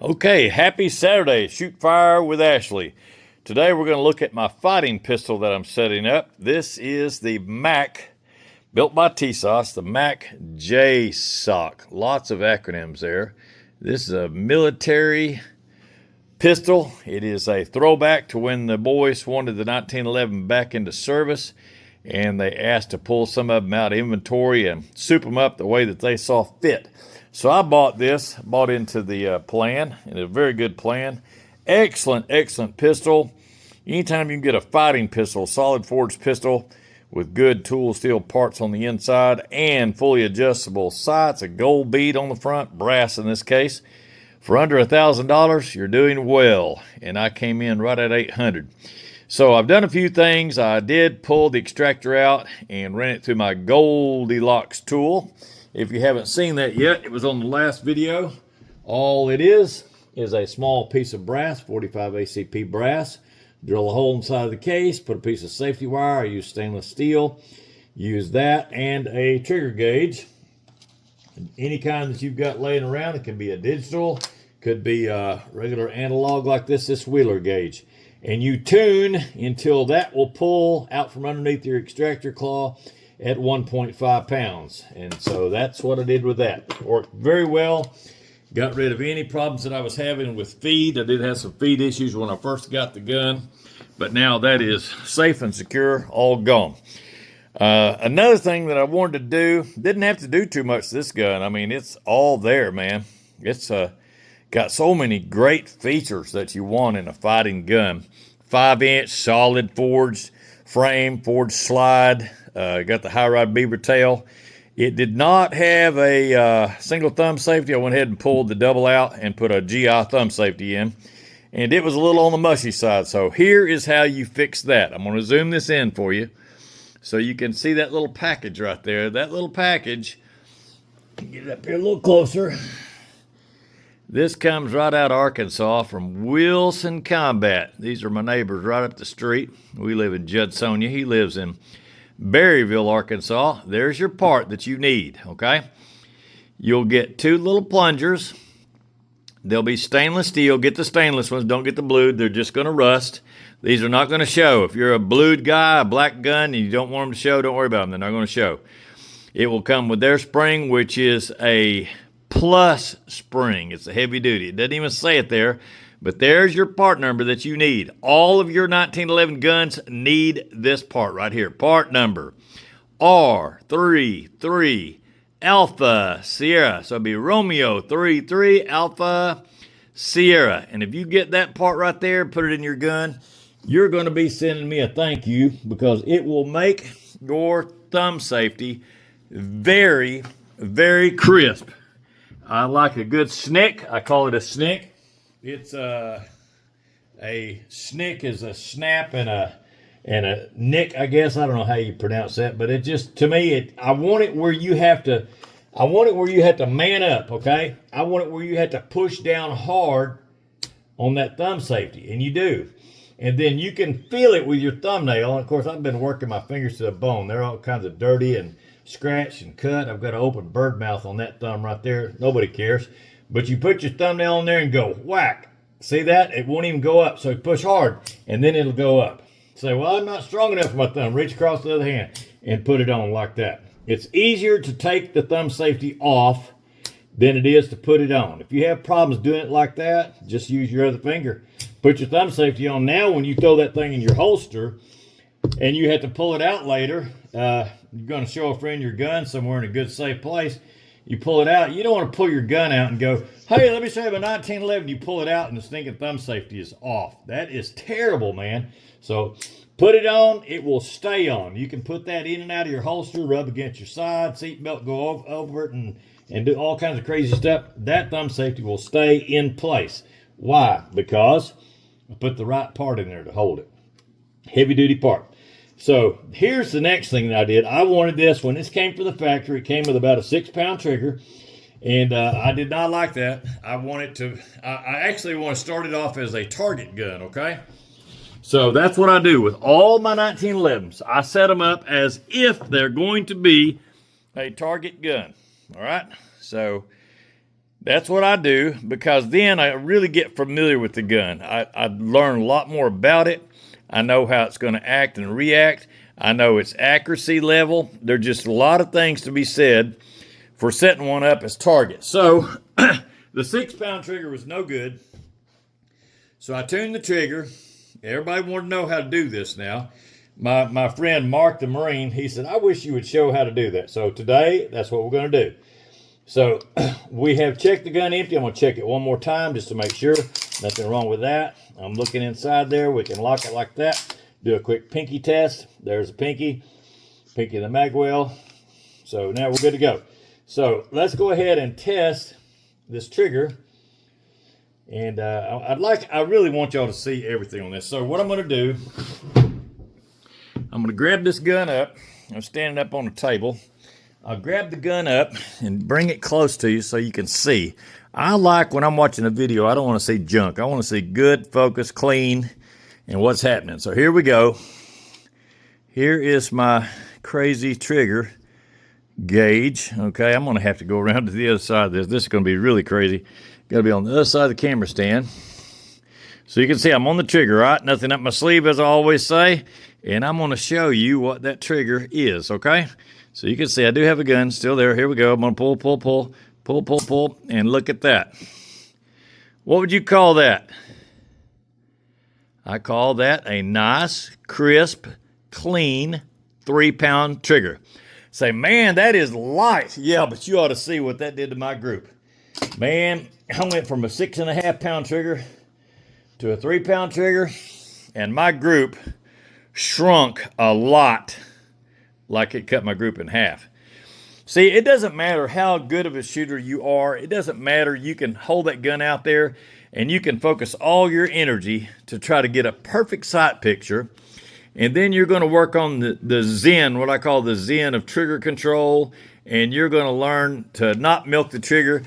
Okay, happy Saturday, Shoot Fire with Ashley. Today we're going to look at my fighting pistol that I'm setting up. This is the Mac, built by TSOS, the Mac J-SOC. Lots of acronyms there. This is a military pistol. It is a throwback to when the boys wanted the 1911 back into service, and they asked to pull some of them out of inventory and soup them up the way that they saw fit. So I bought into the plan, and a very good plan. Excellent pistol. Anytime you can get a fighting pistol, solid forged pistol with good tool steel parts on the inside and fully adjustable sights, a gold bead on the front, brass in this case, for under $1,000, you're doing well. And I came in right at $800. So I've done a few things. I did pull the extractor out and ran it through my Goldilocks tool. If you haven't seen that yet, it was on the last video. All it is a small piece of brass, 45 ACP brass. Drill a hole inside of the case, put a piece of safety wire. I use stainless steel. Use that and a trigger gauge. Any kind that you've got laying around. It can be a digital, could be a regular analog like this Wheeler gauge. And you tune until that will pull out from underneath your extractor claw at 1.5 pounds. And so that's what I did with that. Worked very well. Got rid of any problems that I was having with feed. I did have some feed issues when I first got the gun, but now that is safe and secure, all gone. Another thing that I wanted to do, didn't have to do too much to this gun. I mean, it's all there, man. It's got so many great features that you want in a fighting gun. 5-inch solid forged frame, forged slide. Got the high rod beaver tail. It did not have a single thumb safety. I went ahead and pulled the double out and put a GI thumb safety in. And it was a little on the mushy side. So here is how you fix that. I'm going to zoom this in for you so you can see that little package right there. That little package, get it up here a little closer. This comes right out of Arkansas from Wilson Combat. These are my neighbors right up the street. We live in Judsonia. He lives in Berryville, Arkansas. There's your part that you need, okay? You'll get 2 little plungers. They'll be stainless steel. Get the stainless ones. Don't get the blued. They're just going to rust. These are not going to show. If you're a blued guy, a black gun, and you don't want them to show, don't worry about them. They're not going to show. It will come with their spring, which is a plus spring. It's a heavy duty. It doesn't even say it there, but there's your part number that you need. All of your 1911 guns need this part right here. Part number R33 Alpha Sierra. So it'll be Romeo 33 Alpha Sierra. And if you get that part right there, put it in your gun, you're going to be sending me a thank you, because it will make your thumb safety very, very crisp. I like a good snick. I call it a snick. It's a snick is a snap and a nick, I guess. I don't know how you pronounce that, but it just, to me, I want it where you have to man up, okay? I want it where you have to push down hard on that thumb safety, and you do. And then you can feel it with your thumbnail. And of course, I've been working my fingers to the bone. They're all kinds of dirty and scratched and cut. I've got an open bird mouth on that thumb right there. Nobody cares. But you put your thumbnail on there and go whack. See that? It won't even go up. So you push hard and then it'll go up. Say, well, I'm not strong enough for my thumb. Reach across the other hand and put it on like that. It's easier to take the thumb safety off than it is to put it on. If you have problems doing it like that, just use your other finger. Put your thumb safety on. Now when you throw that thing in your holster and you have to pull it out later, you're going to show a friend your gun somewhere in a good, safe place. You pull it out. You don't want to pull your gun out and go, hey, let me show you my 1911. You pull it out and the stinking thumb safety is off. That is terrible, man. So put it on. It will stay on. You can put that in and out of your holster, rub against your side, seat belt, go over it, and do all kinds of crazy stuff. That thumb safety will stay in place. Why? Because I put the right part in there to hold it. Heavy duty part. So here's the next thing that I did. I wanted this, when this came from the factory, it came with about a 6-pound trigger, and I did not like that. I actually want to start it off as a target gun, okay? So that's what I do with all my 1911s. I set them up as if they're going to be a target gun, all right? So That's what I do, because then I really get familiar with the gun. I learn a lot more about it. I know how it's going to act and react. I know its accuracy level. There's just a lot of things to be said for setting one up as target. So the 6-pound trigger was no good. So I tuned the trigger. Everybody wanted to know how to do this now. My friend Mark the Marine, he said, I wish you would show how to do that. So today, that's what we're going to do. So we have checked the gun empty. I'm going to check it one more time just to make sure. Nothing wrong with that. I'm looking inside there. We can lock it like that. Do a quick pinky test. There's a pinky. Pinky of the mag well. So now we're good to go. So let's go ahead and test this trigger. And I really want y'all to see everything on this. So what I'm going to do, I'm going to grab this gun up. I'm standing up on the table. I'll grab the gun up and bring it close to you so you can see. I like when I'm watching a video, I don't want to see junk. I want to see good, focus, clean, and what's happening. So here we go. Here is my crazy trigger gauge. Okay, I'm going to have to go around to the other side of this. This is going to be really crazy. Got to be on the other side of the camera stand. So you can see I'm on the trigger, right? Nothing up my sleeve, as I always say. And I'm going to show you what that trigger is, okay? So you can see I do have a gun still there. Here we go. I'm going to pull, pull, pull, pull, pull, pull, and look at that. What would you call that? I call that a nice, crisp, clean 3-pound trigger. Say, man, that is light. Yeah, but you ought to see what that did to my group. Man, I went from a 6.5-pound trigger to a 3-pound trigger, and my group shrunk a lot. Like it cut my group in half. See, it doesn't matter how good of a shooter you are. It doesn't matter. You can hold that gun out there and you can focus all your energy to try to get a perfect sight picture. And then you're going to work on the zen, what I call the zen of trigger control. And you're going to learn to not milk the trigger,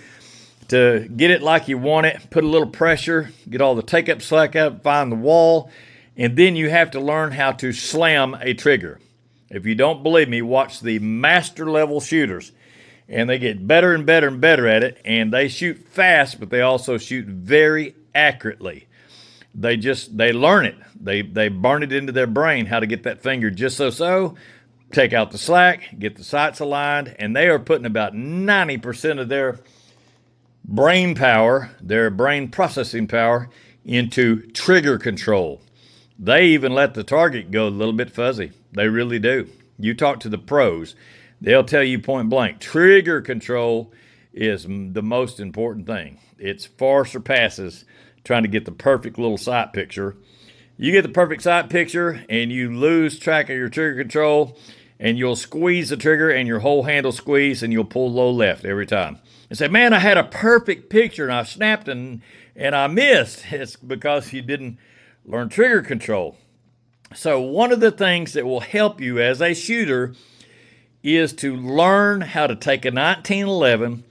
to get it like you want it, put a little pressure, get all the take-up slack out, find the wall. And then you have to learn how to slam a trigger. If you don't believe me, watch the master level shooters, and they get better and better and better at it, and they shoot fast, but they also shoot very accurately. They learn it. They burn it into their brain how to get that finger just so, take out the slack, get the sights aligned, and they are putting about 90% of their brain power, their brain processing power, into trigger control. They even let the target go a little bit fuzzy. They really do. You talk to the pros, they'll tell you point blank, trigger control is the most important thing. It far surpasses trying to get the perfect little sight picture. You get the perfect sight picture and you lose track of your trigger control, and you'll squeeze the trigger and your whole handle squeeze, and you'll pull low left every time. And say, man, I had a perfect picture and I snapped and I missed. It's because you didn't learn trigger control. So one of the things that will help you as a shooter is to learn how to take a 1911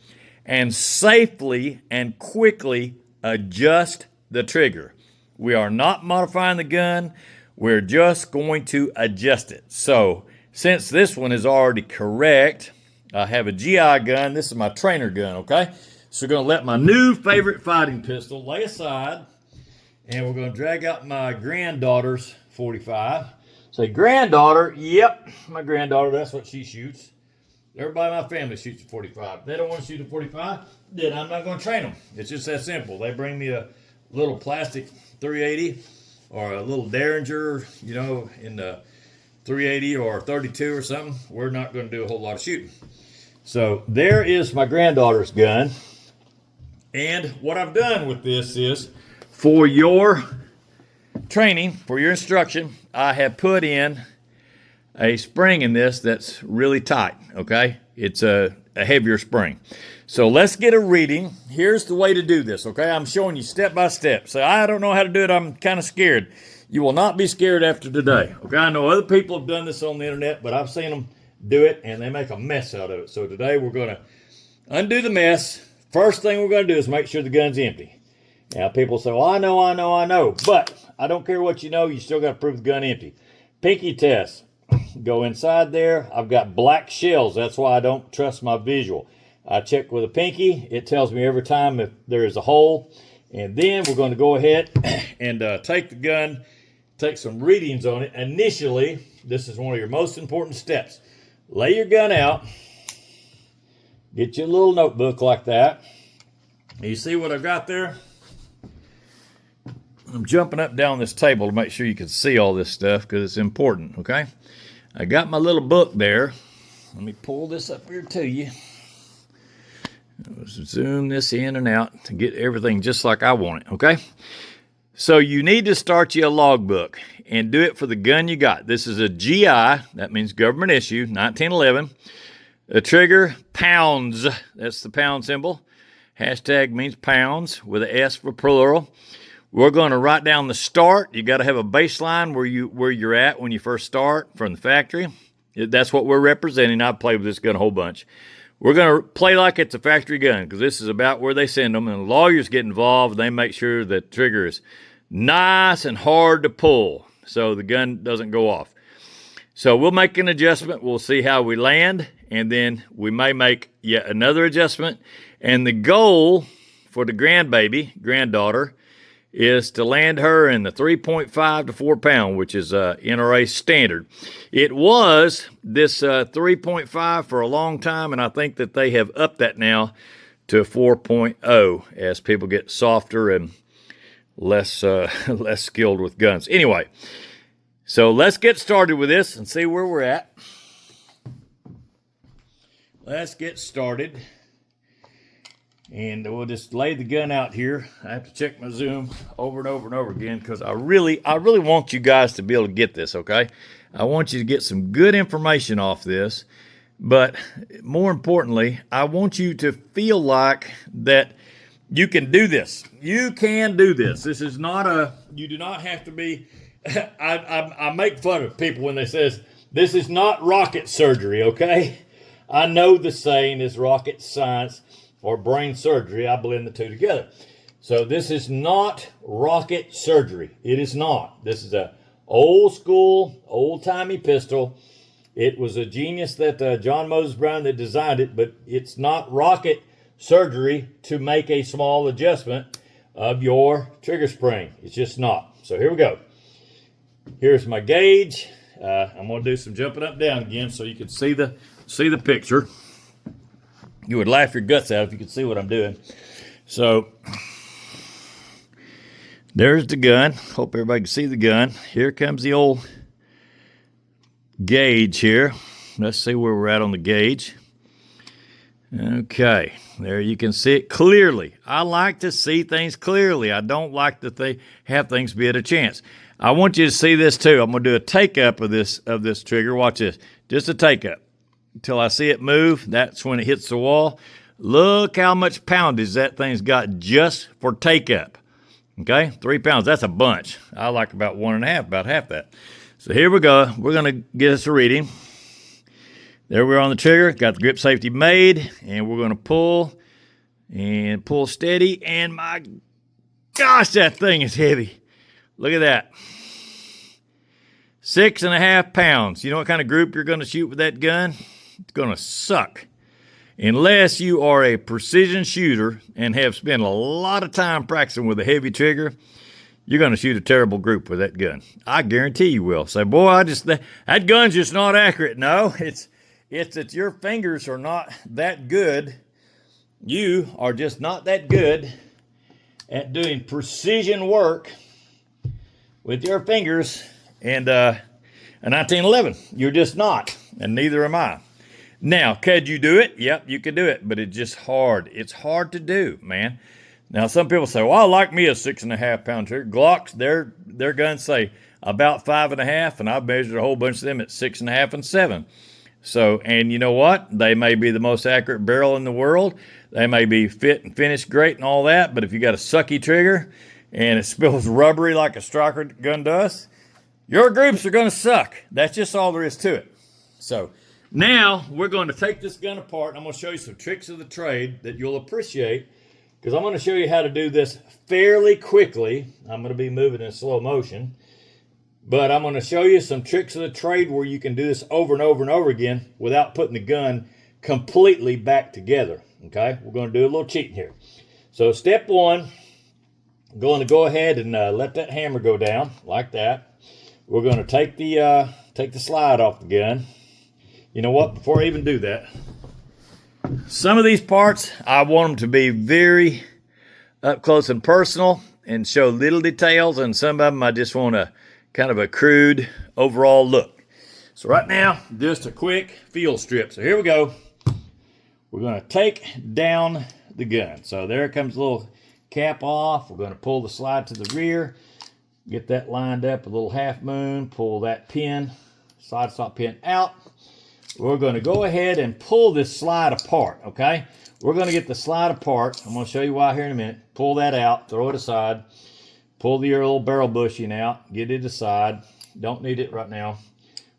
and safely and quickly adjust the trigger. We are not modifying the gun. We're just going to adjust it. So since this one is already correct, I have a GI gun. This is my trainer gun, okay? So we're going to let my new favorite fighting pistol lay aside, and we're going to drag out my granddaughter's 45. Say, granddaughter, yep, my granddaughter, that's what she shoots. Everybody in my family shoots a 45. If they don't want to shoot a 45, then I'm not going to train them. It's just that simple. They bring me a little plastic 380 or a little Derringer, in the 380 or 32 or something. We're not going to do a whole lot of shooting. So there is my granddaughter's gun. And what I've done with this is, for your training, for your instruction, I have put in a spring in this that's really tight, okay? It's a heavier spring. So let's get a reading. Here's the way to do this, okay? I'm showing you step by step. So I don't know how to do it. I'm kind of scared. You will not be scared after today, okay? I know other people have done this on the internet, but I've seen them do it, and they make a mess out of it. So today we're going to undo the mess. First thing we're going to do is make sure the gun's empty. Now, people say, well, I know. But I don't care what you know. You still got to prove the gun empty. Pinky test. Go inside there. I've got black shells. That's why I don't trust my visual. I check with a pinky. It tells me every time if there is a hole. And then we're going to go ahead and take the gun, take some readings on it. Initially, this is one of your most important steps. Lay your gun out. Get you a little notebook like that. You see what I've got there? I'm jumping up down this table to make sure you can see all this stuff because it's important, okay? I got my little book there. Let me pull this up here to you. Zoom this in and out to get everything just like I want it, okay? So you need to start you a logbook and do it for the gun you got. This is a GI, that means government issue, 1911. A trigger, pounds, that's the pound symbol. Hashtag means pounds with an S for plural. We're going to write down the start. You got to have a baseline where you're at when you first start from the factory. That's what we're representing. I've played with this gun a whole bunch. We're going to play like it's a factory gun because this is about where they send them, and lawyers get involved. They make sure the trigger is nice and hard to pull so the gun doesn't go off. So we'll make an adjustment. We'll see how we land, and then we may make yet another adjustment. And the goal for the granddaughter, is to land her in the 3.5 to 4 pound, which is NRA standard. It was this 3.5 for a long time, and I think that they have upped that now to 4.0 as people get softer and less less skilled with guns. Anyway, so let's get started with this and see where we're at. Let's get started. And we'll just lay the gun out here. I have to check my zoom over and over and over again because I really want you guys to be able to get this, okay? I want you to get some good information off this. But more importantly, I want you to feel like that you can do this. You can do this. This is not you do not have to be, I make fun of people when they says, this is not rocket surgery, okay? I know the saying is rocket science or brain surgery. I blend the two together. So this is not rocket surgery. It is not. This is a old school, old-timey pistol. It was a genius that John Moses Brown that designed it, but it's not rocket surgery to make a small adjustment of your trigger spring. It's just not. So here we go. Here's my gauge. I'm going to do some jumping up down again so you can see the picture. You would laugh your guts out if you could see what I'm doing. So there's the gun. Hope everybody can see the gun. Here comes the old gauge here. Let's see where we're at on the gauge. Okay, there you can see it clearly. I like to see things clearly. I don't like to have things be at a chance. I want you to see this too. I'm going to do a take-up of this trigger. Watch this. Just a take-up. Until I see it move, that's when it hits the wall. Look how much poundage that thing's got just for take-up. Okay, 3 pounds, that's a bunch. I like about 1.5, about half that. So here we go. We're going to get us a reading. There we're on the trigger. Got the grip safety made, and we're going to pull and pull steady. And my gosh, that thing is heavy. Look at that. 6.5 pounds. You know what kind of group you're going to shoot with that gun? It's going to suck. Unless you are a precision shooter and have spent a lot of time practicing with a heavy trigger, you're going to shoot a terrible group with that gun. I guarantee you will. Say, boy, that gun's just not accurate. No, it's that your fingers are not that good. You are just not that good at doing precision work with your fingers. And a 1911, you're just not, and neither am I. Now, could you do it? Yep, you can do it, but it's just hard. It's hard to do, man. Now, some people say, well, I like me a 6.5 pound trigger. Glocks, their guns say about 5.5, and I've measured a whole bunch of them at 6.5 and 7. So, and you know what? They may be the most accurate barrel in the world. They may be fit and finished great and all that, but if you got a sucky trigger and it spills rubbery like a striker gun does, your groups are going to suck. That's just all there is to it. So now we're going to take this gun apart, and I'm going to show you some tricks of the trade that you'll appreciate, because I'm going to show you how to do this fairly quickly. I'm going to be moving in slow motion, but I'm going to show you some tricks of the trade where you can do this over and over and over again without putting the gun completely back together. okay? We're going to do a little cheating here. So step one, I'm going to go ahead and let that hammer go down like that. We're going to take the slide off the gun. You know what? Before I even do that, some of these parts, I want them to be very up close and personal and show little details, and some of them I just want a kind of a crude overall look. So right now, just a quick feel strip. So here we go. We're going to take down the gun. So there comes a little cap off. We're going to pull the slide to the rear, get that lined up, a little half moon, pull that pin, slide stop pin out. We're going to go ahead and pull this slide apart, okay? We're going to get the slide apart. I'm going to show you why here in a minute. Pull that out, throw it aside. Pull the little barrel bushing out, get it aside. Don't need it right now.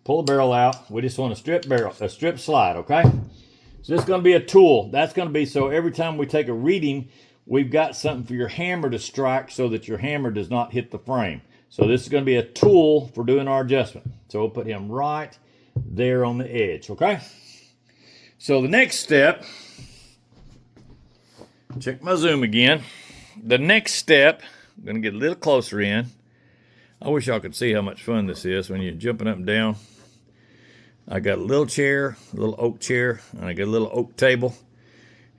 Pull the barrel out. We just want a strip slide, okay? So this is going to be a tool. That's going to be so every time we take a reading, we've got something for your hammer to strike so that your hammer does not hit the frame. So this is going to be a tool for doing our adjustment. So we'll put him right there on the edge, okay? So the next step, check my zoom again. The next step, I'm going to get a little closer in. I wish y'all could see how much fun this is when you're jumping up and down. I got a little chair, a little oak chair, and I got a little oak table,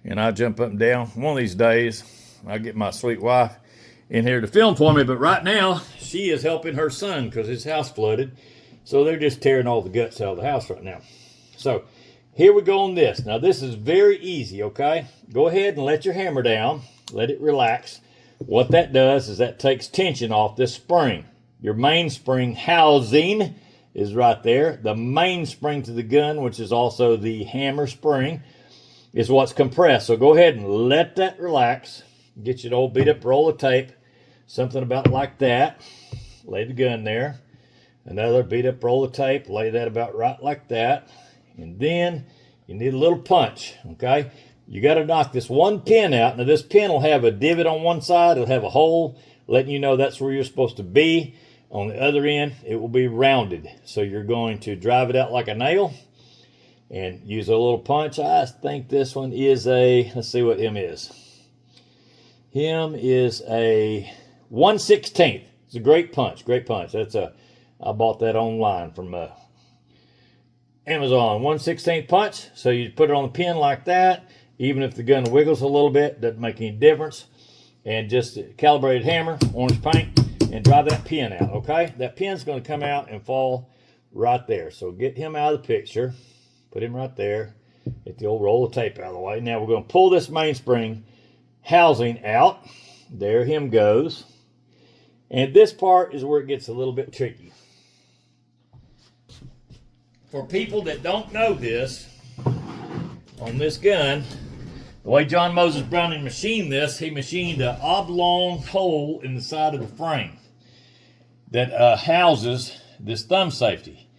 and I jump up and down. One of these days, I'll get my sweet wife in here to film for me, but right now, she is helping her son because his house flooded. So they're just tearing all the guts out of the house right now. So here we go on this. Now this is very easy, okay? Go ahead and let your hammer down. Let it relax. What that does is that takes tension off this spring. Your mainspring housing is right there. The mainspring to the gun, which is also the hammer spring, is what's compressed. So go ahead and let that relax. Get you an old beat up roll of tape. Something about like that. Lay the gun there. Another beat up roll of tape, lay that about right like that. And then you need a little punch, okay? You got to knock this one pin out. Now this pin will have a divot on one side, it'll have a hole, letting you know that's where you're supposed to be. On the other end, it will be rounded. So you're going to drive it out like a nail and use a little punch. I think this one is a, let's see what him is. Him is a 1/16. It's a great punch, great punch. I bought that online from Amazon. 1/16 punch. So you put it on the pin like that. Even if the gun wiggles a little bit, doesn't make any difference. And just a calibrated hammer, orange paint, and drive that pin out, okay? That pin's going to come out and fall right there. So get him out of the picture. Put him right there. Get the old roll of tape out of the way. Now we're going to pull this mainspring housing out. There him goes. And this part is where it gets a little bit tricky. For people that don't know this, on this gun, the way John Moses Browning machined this, he machined an oblong hole in the side of the frame that houses this thumb safety.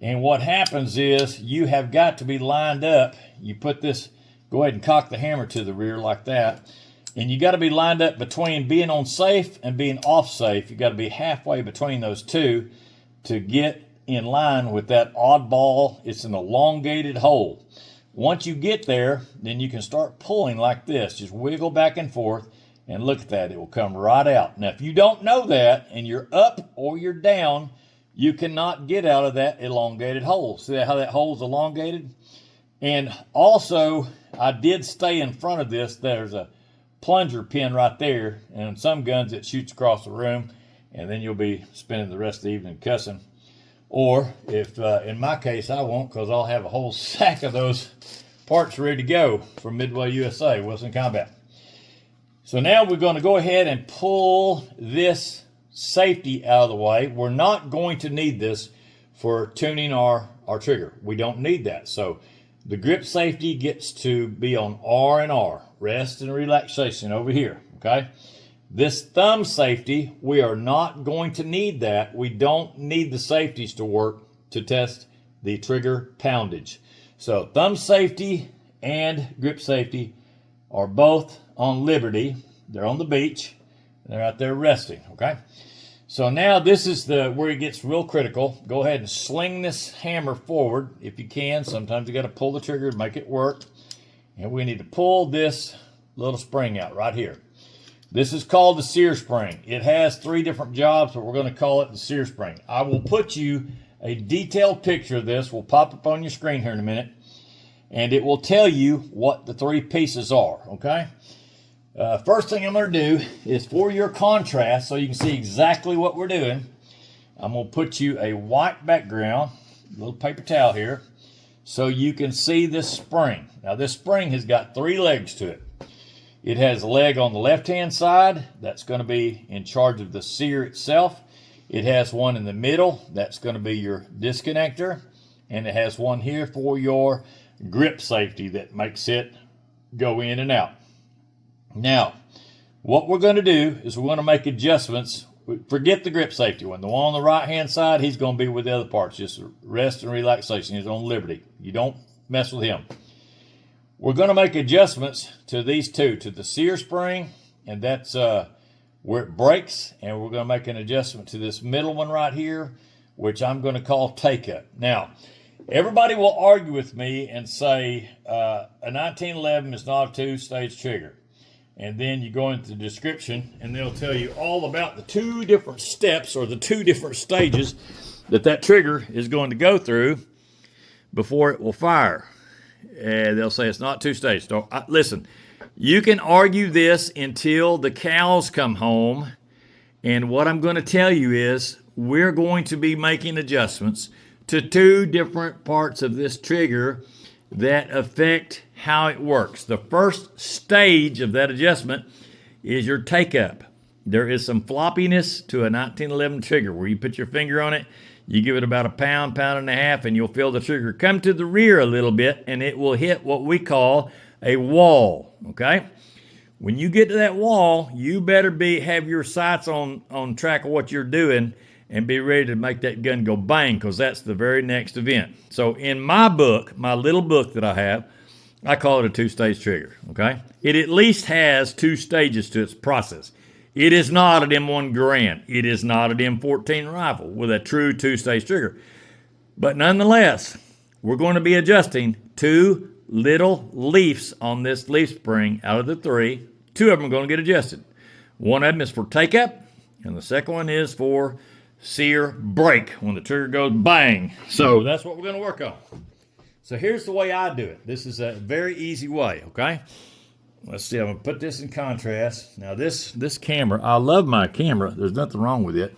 And what happens is you have got to be lined up. You put this, go ahead and cock the hammer to the rear like that. And you got to be lined up between being on safe and being off safe. You got to be halfway between those two to get in line with that oddball. It's an elongated hole. Once you get there, then you can start pulling like this. Just wiggle back and forth, and look at that. It will come right out. Now, if you don't know that, and you're up or you're down, you cannot get out of that elongated hole. See how that hole's elongated? And also, I did stay in front of this. There's a plunger pin right there, and in some guns it shoots across the room, and then you'll be spending the rest of the evening cussing. Or if in my case I won't, because I'll have a whole sack of those parts ready to go from Midway USA, Wilson Combat. So now we're going to go ahead and pull this safety out of the way. We're not going to need this for tuning our trigger. We don't need that. So the grip safety gets to be on R and R, rest and relaxation over here, okay? This thumb safety, we are not going to need that. We don't need the safeties to work to test the trigger poundage. So thumb safety and grip safety are both on liberty. They're on the beach. They're out there resting, okay? So now this is where it gets real critical. Go ahead and sling this hammer forward if you can. Sometimes you got to pull the trigger to make it work. And we need to pull this little spring out right here. This is called the Sear spring. It has 3 different jobs, but we're going to call it the Sear spring. I will put you a detailed picture of this. Will pop up on your screen here in a minute. And it will tell you what the 3 pieces are, okay? First thing I'm going to do is, for your contrast, so you can see exactly what we're doing, I'm going to put you a white background, a little paper towel here, so you can see this spring. Now, this spring has got 3 legs to it. It has a leg on the left-hand side. That's going to be in charge of the Sear itself. It has one in the middle. That's going to be your disconnector. And it has one here for your grip safety that makes it go in and out. Now, what we're going to do is we're going to make adjustments. Forget the grip safety one. The one on the right-hand side, he's going to be with the other parts. Just rest and relaxation. He's on liberty. You don't mess with him. We're going to make adjustments to these 2, to the Sear spring, and that's where it breaks. And we're going to make an adjustment to this middle one right here, which I'm going to call take-up. Now, everybody will argue with me and say a 1911 is not a 2-stage trigger. And then you go into the description, and they'll tell you all about the 2 different steps or the 2 different stages that trigger is going to go through before it will fire. And they'll say it's not 2-stage. So, listen, you can argue this until the cows come home. And what I'm going to tell you is we're going to be making adjustments to 2 different parts of this trigger that affect how it works. The first stage of that adjustment is your take-up. There is some floppiness to a 1911 trigger where you put your finger on it, you give it about a pound, pound and a half, and you'll feel the trigger come to the rear a little bit, and it will hit what we call a wall, okay? When you get to that wall, you better have your sights on track of what you're doing and be ready to make that gun go bang, because that's the very next event. So in my book, my little book that I have, I call it a 2-stage trigger, okay? It at least has 2 stages to its process. It is not an M1 Garand. It is not an M14 rifle with a true 2-stage trigger. But nonetheless, we're going to be adjusting 2 little leafs on this leaf spring out of the 3. 2 of them are going to get adjusted. One of them is for take-up, and the second one is for Sear break, when the trigger goes bang. So that's what we're going to work on. So here's the way I do it. This is a very easy way, okay? Let's see, I'm going to put this in contrast. Now this camera, I love my camera. There's nothing wrong with it.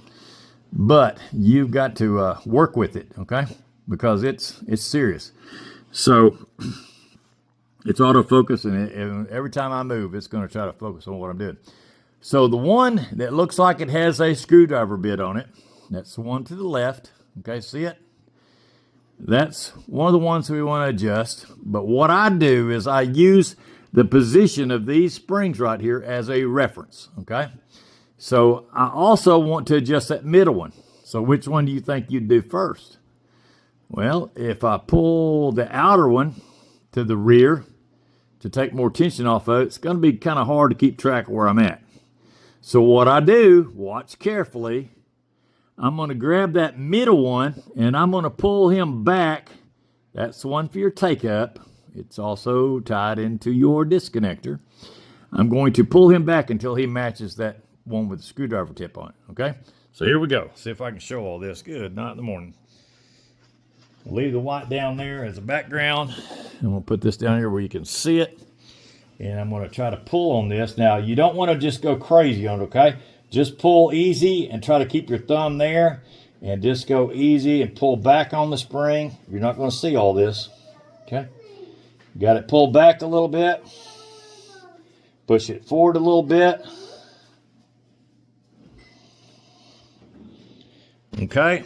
But you've got to work with it, okay? Because it's serious. So it's autofocus, and every time I move, it's going to try to focus on what I'm doing. So the one that looks like it has a screwdriver bit on it, that's the one to the left. Okay, see it? That's one of the ones we want to adjust. But what I do is I use the position of these springs right here as a reference, okay? So I also want to adjust that middle one. So which one do you think you'd do first? Well, if I pull the outer one to the rear to take more tension off of it, it's going to be kind of hard to keep track of where I'm at. So what I do, watch carefully, I'm going to grab that middle one and I'm going to pull him back. That's the one for your take-up. It's also tied into your disconnector. I'm going to pull him back until he matches that one with the screwdriver tip on it, okay? So here we go. See if I can show all this. Good, not in the morning. Leave the white down there as a background. I'm going to put this down here where you can see it. And I'm going to try to pull on this. Now, you don't want to just go crazy on it, okay? Just pull easy and try to keep your thumb there. And just go easy and pull back on the spring. You're not going to see all this, okay? Got it pulled back a little bit. Push it forward a little bit. Okay.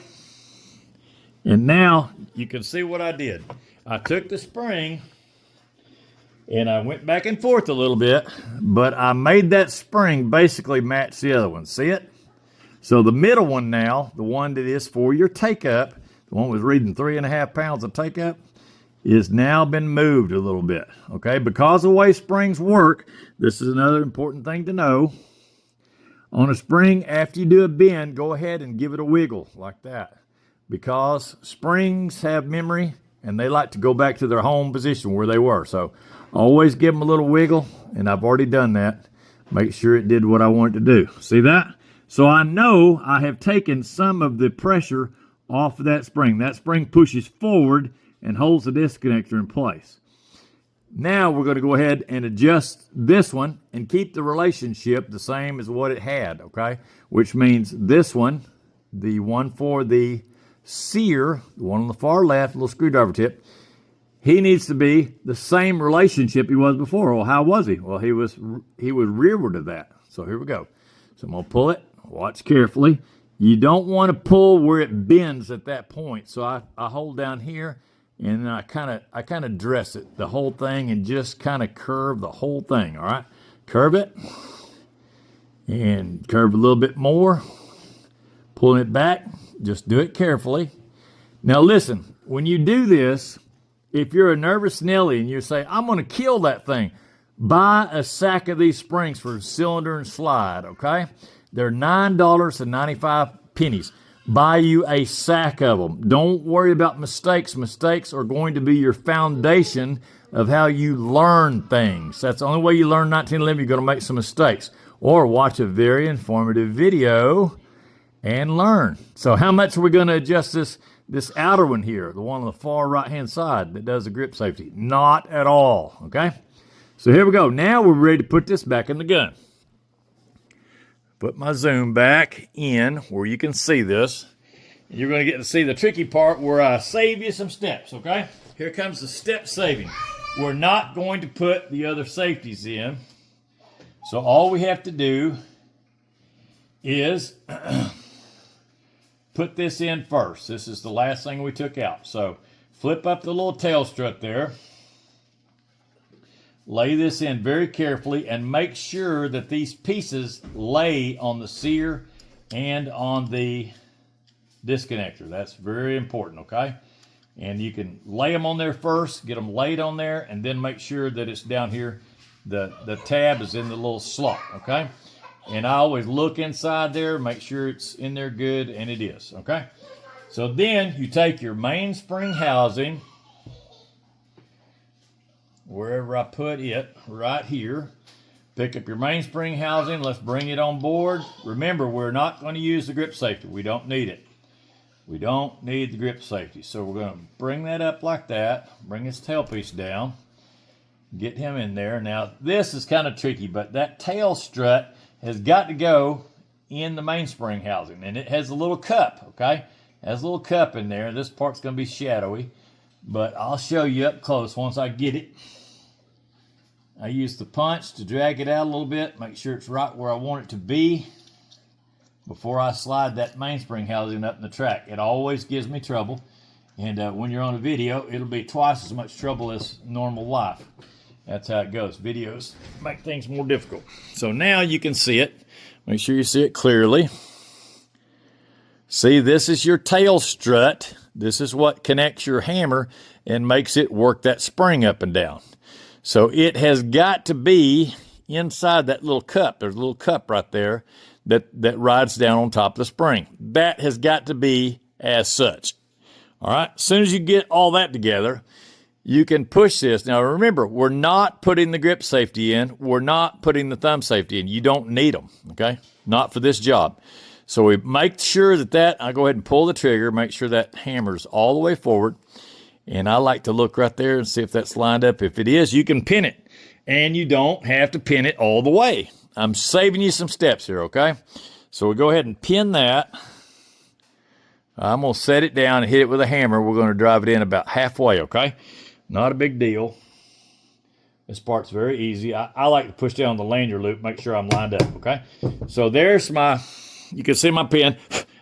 And now you can see what I did. I took the spring and I went back and forth a little bit, but I made that spring basically match the other one. See it? So the middle one now, the one that is for your take-up, the one was reading 3.5 pounds of take-up, is now been moved a little bit, okay? Because of the way springs work, this is another important thing to know. On a spring, after you do a bend, go ahead and give it a wiggle like that. Because springs have memory and they like to go back to their home position where they were. So always give them a little wiggle, and I've already done that. Make sure it did what I want it to do. See that? So I know I have taken some of the pressure off of that spring. That spring pushes forward and holds the disconnector in place. Now we're going to go ahead and adjust this one and keep the relationship the same as what it had, okay? Which means this one, the one for the Sear, the one on the far left, little screwdriver tip, he needs to be the same relationship he was before. Well, how was he? Well, he was rearward of that. So here we go. So I'm going to pull it. Watch carefully. You don't want to pull where it bends at that point. So I hold down here, and then I kind of dress it, the whole thing, and just kind of curve the whole thing, all right? Curve it, and curve a little bit more. Pulling it back, just do it carefully. Now listen, when you do this, if you're a nervous Nelly and you say, I'm going to kill that thing, buy a sack of these springs for cylinder and slide, okay? They're $9.95. Buy you a sack of them. Don't worry about mistakes. Mistakes are going to be your foundation of how you learn things. That's the only way you learn 1911. You're going to make some mistakes. Or watch a very informative video and learn. So how much are we going to adjust this outer one here, the one on the far right-hand side that does the grip safety? Not at all, okay? So here we go. Now we're ready to put this back in the gun. Put my zoom back in where you can see this. You're going to get to see the tricky part where I save you some steps, okay? Here comes the step saving. We're not going to put the other safeties in. So all we have to do is put this in first. This is the last thing we took out. So flip up the little tail strut there. Lay this in very carefully and make sure that these pieces lay on the Sear and on the disconnector. That's very important, okay? And you can lay them on there first, get them laid on there, and then make sure that it's down here. The tab is in the little slot, okay? And I always look inside there, make sure it's in there good, and it is, okay? So then you take your mainspring housing, wherever I put it, right here. Pick up your mainspring housing. Let's bring it on board. Remember, we're not going to use the grip safety. We don't need it. We don't need the grip safety. So we're going to bring that up like that. Bring his tailpiece down. Get him in there. Now, this is kind of tricky, but that tail strut has got to go in the mainspring housing. And it has a little cup, okay? It has a little cup in there. This part's going to be shadowy, but I'll show you up close once I get it. I use the punch to drag it out a little bit, make sure it's right where I want it to be before I slide that mainspring housing up in the track. It always gives me trouble, and when you're on a video, it'll be twice as much trouble as normal life. That's how it goes. Videos make things more difficult. So now you can see it. Make sure you see it clearly. See, this is your tail strut. This is what connects your hammer and makes it work that spring up and down. So it has got to be inside that little cup. There's a little cup right there that rides down on top of the spring. That has got to be as such. All right, as soon as you get all that together, you can push this. Now remember, we're not putting the grip safety in. We're not putting the thumb safety in. You don't need them, okay? Not for this job. So we make sure I go ahead and pull the trigger, make sure that hammer's all the way forward. And I like to look right there and see if that's lined up. If it is, you can pin it. And you don't have to pin it all the way. I'm saving you some steps here, okay? So we go ahead and pin that. I'm going to set it down and hit it with a hammer. We're going to drive it in about halfway, okay? Not a big deal. This part's very easy. I like to push down the lanyard loop, make sure I'm lined up, okay? So there's you can see my pin.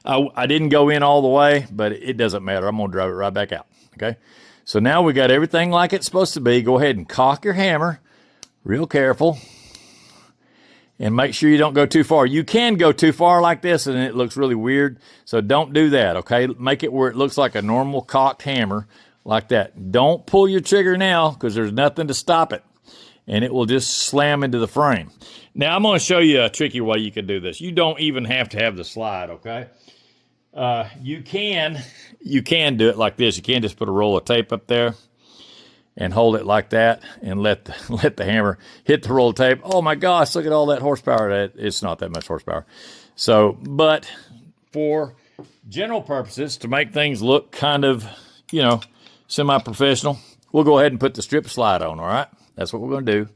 I didn't go in all the way, but it doesn't matter. I'm going to drive it right back out, okay? So now we got everything like it's supposed to be. Go ahead and cock your hammer real careful and make sure you don't go too far. You can go too far like this and it looks really weird, so don't do that, okay? Make it where it looks like a normal cocked hammer like that. Don't pull your trigger now because there's nothing to stop it, and it will just slam into the frame. Now I'm going to show you a tricky way you can do this. You don't even have to have the slide, okay? You can do it like this. You can just put a roll of tape up there and hold it like that and let the hammer hit the roll of tape. Oh my gosh, look at all that horsepower. It's not that much horsepower. So, but for general purposes, to make things look kind of, semi-professional, we'll go ahead and put the strip slide on, all right? That's what we're going to do.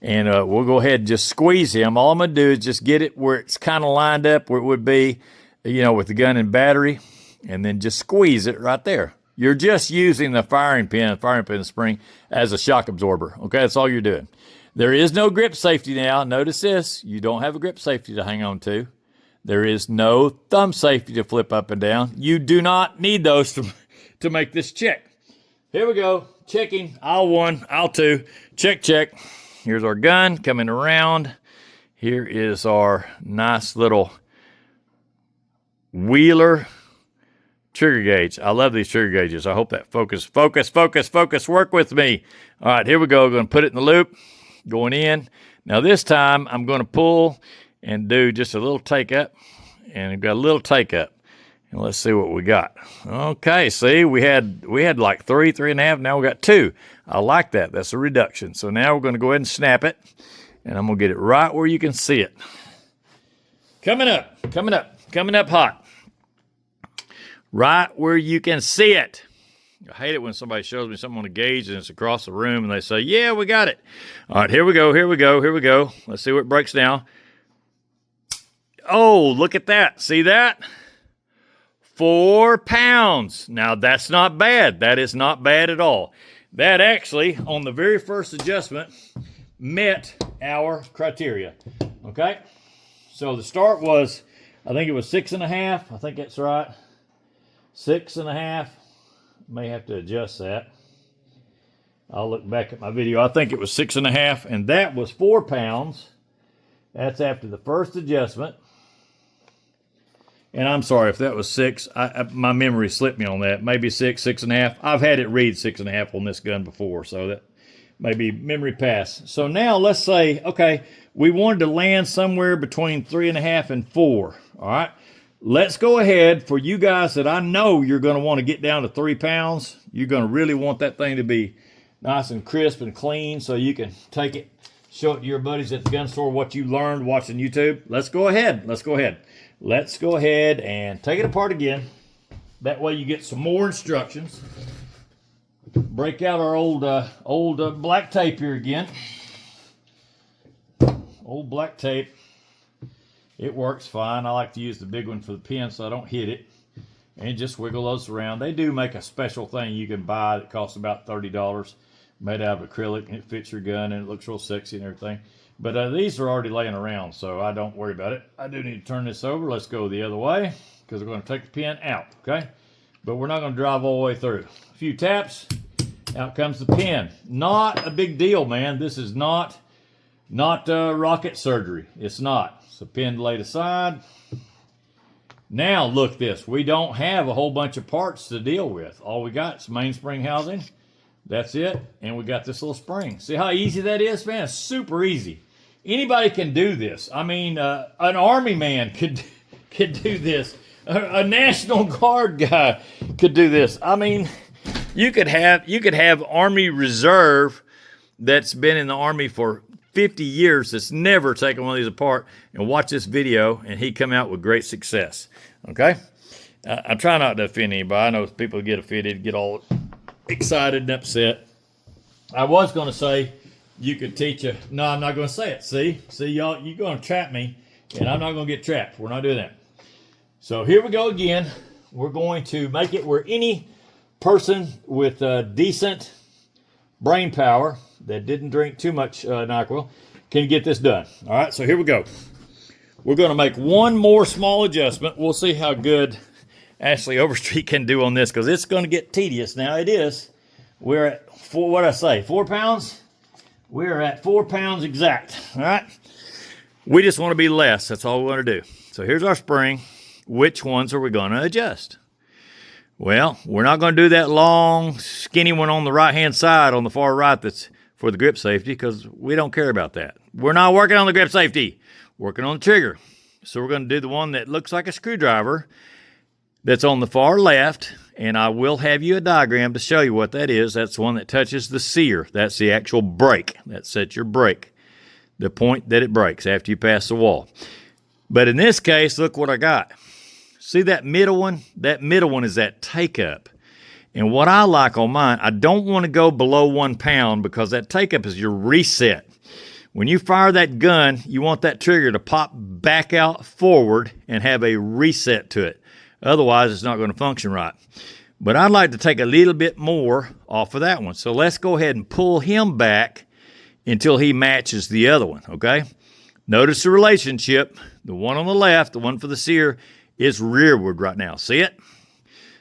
And we'll go ahead and just squeeze him. All I'm going to do is just get it where it's kind of lined up where it would be, with the gun and battery, and then just squeeze it right there. You're just using the firing pin spring as a shock absorber. Okay, that's all you're doing. There is no grip safety now. Notice this. You don't have a grip safety to hang on to. There is no thumb safety to flip up and down. You do not need those to make this check. Here we go. Checking. Aisle 1, aisle 2. Check, check. Here's our gun coming around. Here is our nice little Wheeler trigger gauge. I love these trigger gauges. I hope that focus, work with me. All right, here we go. Going to put it in the loop, going in. Now this time I'm going to pull and do just a little take up, and I've got a little take up. And let's see what we got. Okay, see, we had like 3.5. Now we got 2. I like that. That's a reduction. So now we're going to go ahead and snap it, and I'm going to get it right where you can see it. Coming up hot. Right where you can see it. I hate it when somebody shows me something on a gauge and it's across the room and they say, yeah, we got it. All right, here we go. Let's see what breaks down. Oh, look at that. See that? 4 pounds. Now, that's not bad. That is not bad at all. That actually, on the very first adjustment, met our criteria. Okay? So the start was, I think it was 6.5. I think that's right. 6.5. May have to adjust that. I'll look back at my video. I think it was 6.5, and that was 4 pounds. That's after the first adjustment. And I'm sorry if that was 6. My memory slipped me on that. Maybe 6.5. I've had it read 6.5 on this gun before, so that maybe memory pass. So now let's say, okay, we wanted to land somewhere between 3.5 and 4. All right. Let's go ahead, for you guys that I know you're going to want to get down to 3 pounds. You're going to really want that thing to be nice and crisp and clean so you can take it, show it to your buddies at the gun store what you learned watching YouTube. Let's go ahead and take it apart again. That way you get some more instructions. Break out our old black tape here again. Old black tape. It works fine. I like to use the big one for the pin so I don't hit it. And just wiggle those around. They do make a special thing you can buy that costs about $30, made out of acrylic, and it fits your gun and it looks real sexy and everything. But these are already laying around, so I don't worry about it. I do need to turn this over. Let's go the other way because we're going to take the pin out, okay? But we're not going to drive all the way through. A few taps, out comes the pin. Not a big deal, man. This is not rocket surgery. It's not. So pin laid aside. Now look this. We don't have a whole bunch of parts to deal with. All we got is mainspring housing. That's it. And we got this little spring. See how easy that is, man? It's super easy. Anybody can do this. I mean, an Army man could do this. A National Guard guy could do this. I mean, you could have Army Reserve that's been in the Army for 50 years that's never taken one of these apart and watch this video and he come out with great success. Okay? I'm trying not to offend anybody. I know people get offended, get all excited and upset. I was going to say you could teach a... No, I'm not going to say it. See, y'all, you're going to trap me and I'm not going to get trapped. We're not doing that. So here we go again. We're going to make it where any person with decent brain power that didn't drink too much NyQuil can get this done. All right, so here we go. We're going to make one more small adjustment. We'll see how good Ashley Overstreet can do on this because it's going to get tedious. Now it is. We're at 4 pounds? We're at 4 pounds exact. All right. We just want to be less. That's all we want to do. So here's our spring. Which ones are we going to adjust? Well, we're not going to do that long, skinny one on the right-hand side on the far right that's for the grip safety because we don't care about that. We're not working on the grip safety. Working on the trigger. So we're going to do the one that looks like a screwdriver. that's on the far left, and I will have you a diagram to show you what that is. That's the one that touches the sear. That's the actual break. That sets your break, the point that it breaks after you pass the wall. But in this case, look what I got. See that middle one? That middle one is that take-up. And what I like on mine, I don't want to go below 1 pound because that take-up is your reset. When you fire that gun, you want that trigger to pop back out forward and have a reset to it. Otherwise, it's not going to function right. But I'd like to take a little bit more off of that one. So let's go ahead and pull him back until he matches the other one, okay? Notice the relationship. The one on the left, the one for the sear, is rearward right now. See it?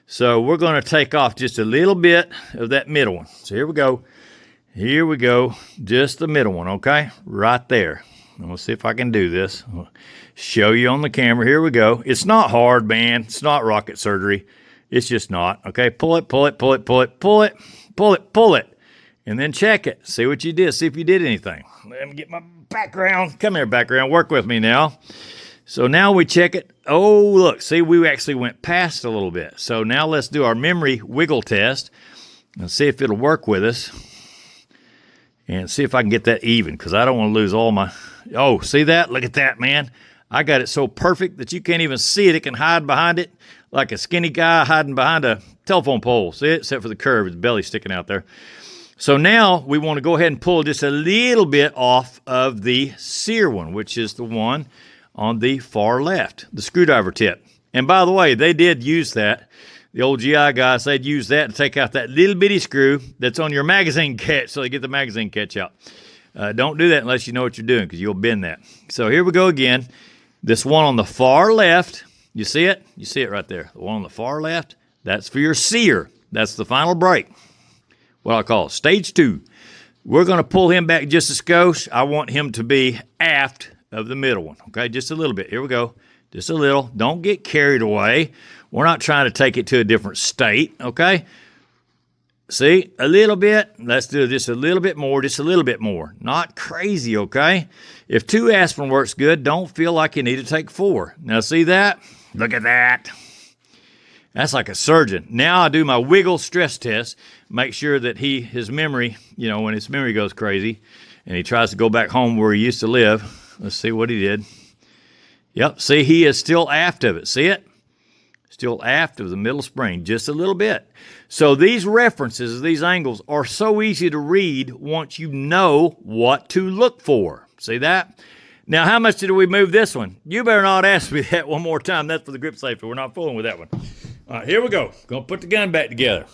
So we're going to take off just a little bit of that middle one. So here we go. Here we go. Just the middle one, okay? Right there. I'm going to see if I can do this. I'll show you on the camera. Here we go. It's not hard, man. It's not rocket surgery. It's just not. Okay, pull it, pull it, pull it, pull it, pull it, pull it, pull it. And then check it. See what you did. See if you did anything. Let me get my background. Come here, background. Work with me now. So now we check it. Oh, look. See, we actually went past a little bit. So now let's do our memory wiggle test and see if it'll work with us. And see if I can get that even, because I don't want to lose all my... Oh, see that? Look at that, man. I got it so perfect that you can't even see it. It can hide behind it like a skinny guy hiding behind a telephone pole. See it? Except for the curve, his belly sticking out there. So now we want to go ahead and pull just a little bit off of the sear one, which is the one on the far left, the screwdriver tip. And by the way, they did use that. The old GI guys, they'd use that to take out that little bitty screw that's on your magazine catch so they get the magazine catch out. Don't do that unless you know what you're doing, because you'll bend that. So here we go again. This one on the far left, you see it? You see it right there. The one on the far left, that's for your sear. That's the final break. What I call stage 2. We're going to pull him back just a skosh. I want him to be aft of the middle one, okay? Just a little bit. Here we go. Just a little. Don't get carried away. We're not trying to take it to a different state, okay? See, a little bit. Let's do just a little bit more, just a little bit more. Not crazy, okay? If 2 aspirin works good, don't feel like you need to take 4. Now, see that? Look at that. That's like a surgeon. Now I do my wiggle stress test. Make sure that his memory, you know, when his memory goes crazy and he tries to go back home where he used to live. Let's see what he did. Yep, see, he is still aft of it. See it? Still aft of the middle spring, just a little bit. So these references, these angles, are so easy to read once you know what to look for. See that? Now, how much did we move this one? You better not ask me that one more time. That's for the grip safety. We're not fooling with that one. All right, here we go. Gonna put the gun back together.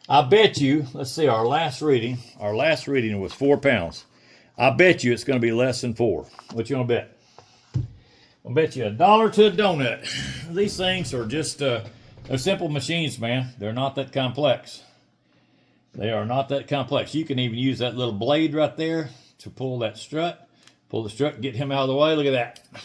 I bet you, let's see, our last reading was 4 pounds. I bet you it's gonna be less than 4. What you gonna bet? I'll bet you $1 to a donut. These things are just, they're simple machines, man. They're not that complex. They are not that complex. You can even use that little blade right there to pull that strut. Pull the strut, get him out of the way. Look at that.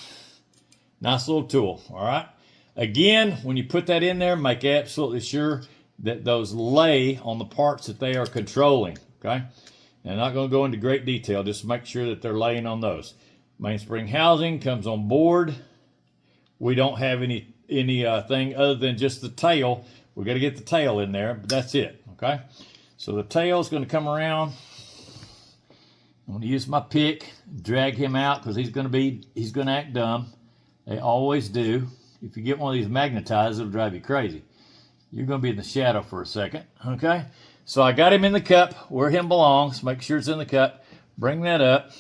Nice little tool, all right? Again, when you put that in there, make absolutely sure that those lay on the parts that they are controlling, okay? And I'm not going to go into great detail. Just make sure that they're laying on those. Mainspring housing comes on board. We don't have anything other than just the tail. We got to get the tail in there, but that's it, okay? So the tail is going to come around. I'm going to use my pick, drag him out because he's going to act dumb. They always do. If you get one of these magnetized, it'll drive you crazy. You're going to be in the shadow for a second, okay? So I got him in the cup where him belongs. Make sure it's in the cup. Bring that up.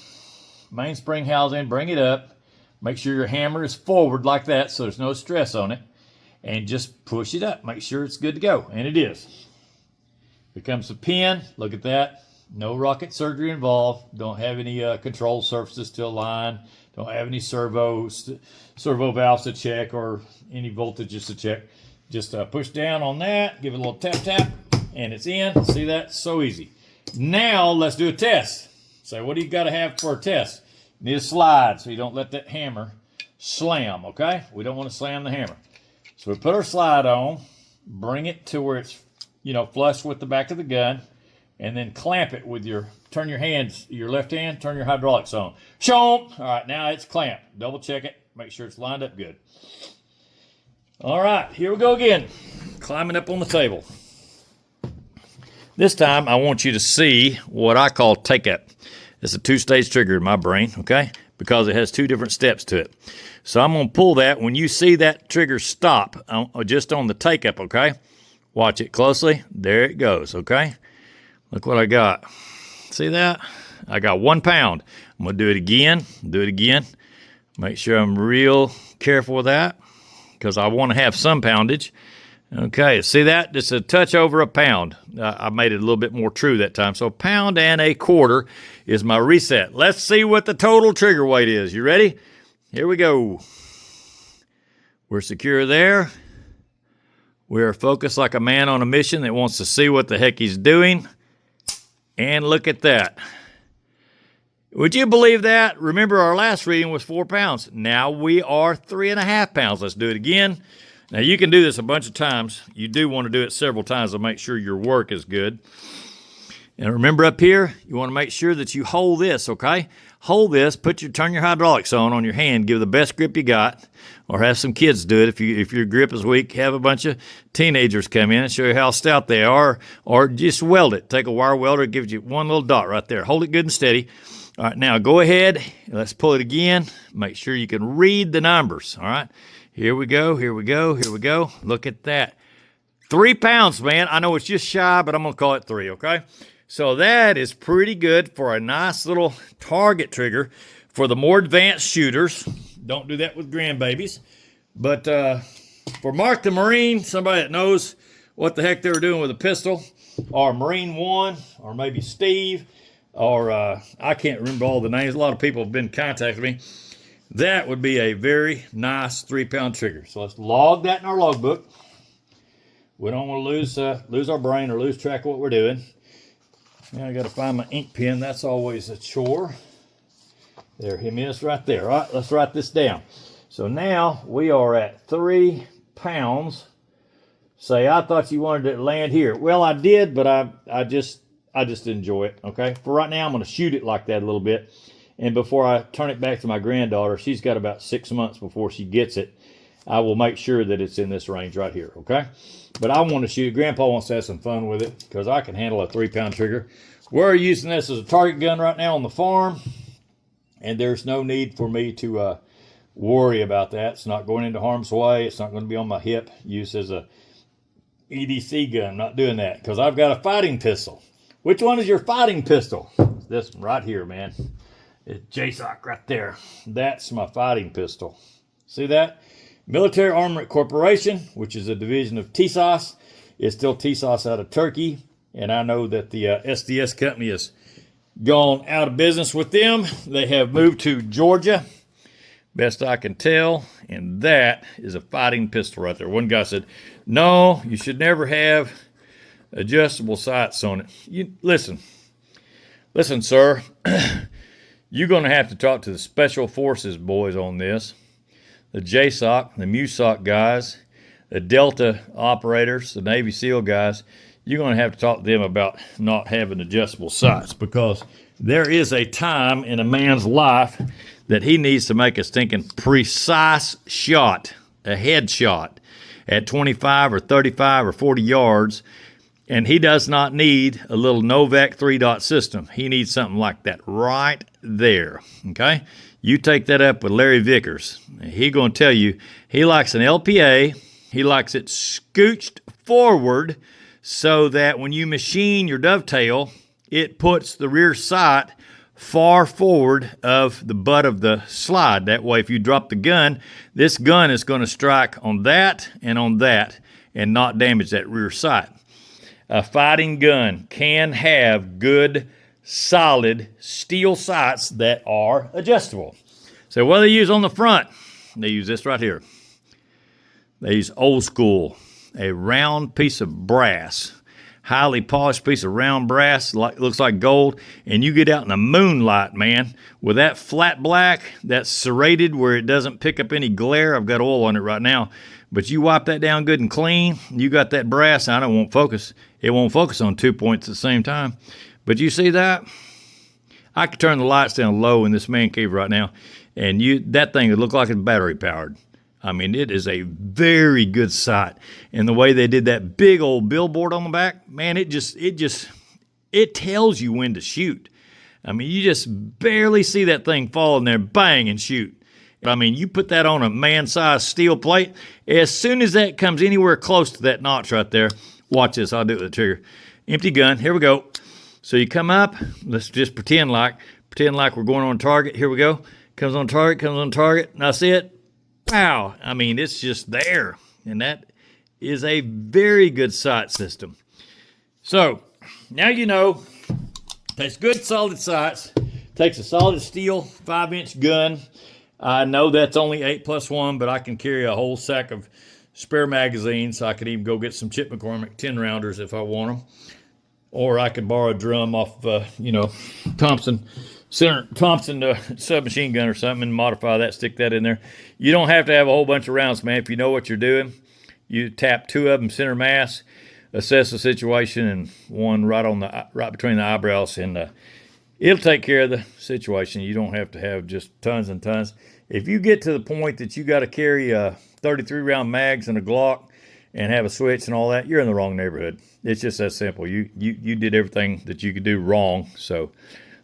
Mainspring housing, bring it up. Make sure your hammer is forward like that so there's no stress on it. And just push it up. Make sure it's good to go. And it is. Here comes the pin. Look at that. No rocket surgery involved. Don't have any control surfaces to align. Don't have any servo valves to check or any voltages to check. Just push down on that. Give it a little tap, tap. And it's in. See that? So easy. Now let's do a test. So what do you got to have for a test? You need a slide so you don't let that hammer slam, okay? We don't want to slam the hammer. So we put our slide on, bring it to where it's, flush with the back of the gun, and then clamp it with turn your hands, your left hand, turn your hydraulics on. Shoom! All right, now it's clamped. Double check it. Make sure it's lined up good. All right, here we go again. Climbing up on the table. This time I want you to see what I call take-up. It's a two-stage trigger in my brain, okay? Because it has two different steps to it. So I'm going to pull that. When you see that trigger stop, just on the take-up, okay? Watch it closely. There it goes, okay? Look what I got. See that? I got 1 pound. I'm going to do it again. Make sure I'm real careful with that because I want to have some poundage. Okay, see that? Just a touch over a pound. I made it a little bit more true that time. So 1.25 pounds is my reset. Let's see what the total trigger weight is. You ready? Here we go. We're secure there. We are focused like a man on a mission that wants to see what the heck he's doing. And look at that. Would you believe that? Remember, our last reading was 4 pounds. Now we are 3.5 pounds. Let's do it again. Now, you can do this a bunch of times. You do want to do it several times to make sure your work is good. And remember up here, you want to make sure that you hold this, okay? Hold this, turn your hydraulics on your hand, give the best grip you got, or have some kids do it. If your grip is weak, have a bunch of teenagers come in and show you how stout they are, or just weld it. Take a wire welder, it gives you one little dot right there. Hold it good and steady. All right, now go ahead. Let's pull it again. Make sure you can read the numbers, all right? Here we go. Look at that. 3 pounds, man. I know it's just shy, but I'm going to call it 3, okay? So that is pretty good for a nice little target trigger for the more advanced shooters. Don't do that with grandbabies. But for Mark the Marine, somebody that knows what the heck they were doing with a pistol, or Marine 1, or maybe Steve, or I can't remember all the names. A lot of people have been contacting me. That would be a very nice 3-pound trigger. So let's log that in our logbook. We don't want to lose our brain or lose track of what we're doing. Now I got to find my ink pen. That's always a chore. There he is right there. All right, let's write this down. So now we are at 3 pounds. Say, I thought you wanted it to land here. Well, I did, but I just enjoy it. Okay. For right now, I'm going to shoot it like that a little bit. And before I turn it back to my granddaughter, she's got about 6 months before she gets it, I will make sure that it's in this range right here, okay? But I want to shoot it. Grandpa wants to have some fun with it because I can handle a 3-pound trigger. We're using this as a target gun right now on the farm, and there's no need for me to worry about that. It's not going into harm's way. It's not going to be on my hip, used as a EDC gun. I'm not doing that because I've got a fighting pistol. Which one is your fighting pistol? This one right here, man. It's JSOC right there. That's my fighting pistol. See that? Military Armament Corporation, which is a division of TSOS, is still TSOS out of Turkey. And I know that the SDS company has gone out of business with them. They have moved to Georgia, best I can tell. And that is a fighting pistol right there. One guy said, no, you should never have adjustable sights on it. Listen, sir. You're going to have to talk to the Special Forces boys on this, the JSOC, the MUSOC guys, the Delta operators, the Navy SEAL guys. You're going to have to talk to them about not having adjustable sights because there is a time in a man's life that he needs to make a stinking precise shot, a head shot at 25 or 35 or 40 yards. And he does not need a little Novak 3-dot system. He needs something like that right there, okay? You take that up with Larry Vickers. He's going to tell you he likes an LPA. He likes it scooched forward so that when you machine your dovetail, it puts the rear sight far forward of the butt of the slide. That way, if you drop the gun, this gun is going to strike on that and not damage that rear sight. A fighting gun can have good, solid steel sights that are adjustable. So what do they use on the front? They use this right here. They use old school, a round piece of brass, highly polished piece of round brass, looks like gold, and you get out in the moonlight, man, with that flat black, that's serrated where it doesn't pick up any glare. I've got oil on it right now. But you wipe that down good and clean, you got that brass on, it won't focus. It won't focus on 2 points at the same time. But you see that? I could turn the lights down low in this man cave right now, and that thing would look like it's battery powered. I mean, it is a very good sight. And the way they did that big old billboard on the back, man, it tells you when to shoot. I mean, you just barely see that thing fall in there, bang, and shoot. I mean, you put that on a man-sized steel plate, as soon as that comes anywhere close to that notch right there, watch this, I'll do it with the trigger. Empty gun, here we go. So you come up, let's just pretend like we're going on target. Here we go. Comes on target, and I see it. Pow! I mean, it's just there. And that is a very good sight system. So, now you know, takes good solid sights, takes a solid steel 5-inch gun. I know that's only 8+1, but I can carry a whole sack of spare magazines. I could even go get some Chip McCormick 10-rounders if I want them. Or I could borrow a drum off, Thompson submachine gun or something and modify that, stick that in there. You don't have to have a whole bunch of rounds, man. If you know what you're doing, you tap 2 of them center mass, assess the situation, and one right between the eyebrows, and it'll take care of the situation. You don't have to have just tons and tons. If you get to the point that you got to carry 33-round mags and a Glock and have a switch and all that, you're in the wrong neighborhood. It's just that simple. You did everything that you could do wrong. So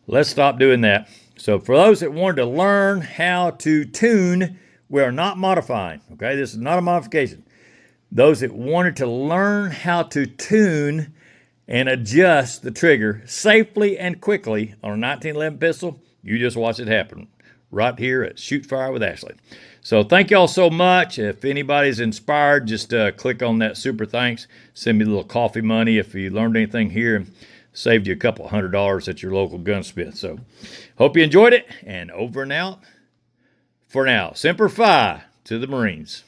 let's stop doing that. So for those that wanted to learn how to tune, we are not modifying. Okay, this is not a modification. Those that wanted to learn how to tune and adjust the trigger safely and quickly on a 1911 pistol, you just watch it happen right here at Shoot Fire with Ashley. So thank y'all so much. If anybody's inspired, just click on that super thanks. Send me a little coffee money if you learned anything here and saved you a couple $100 at your local gunsmith. So hope you enjoyed it, and over and out for now. Semper Fi to the Marines.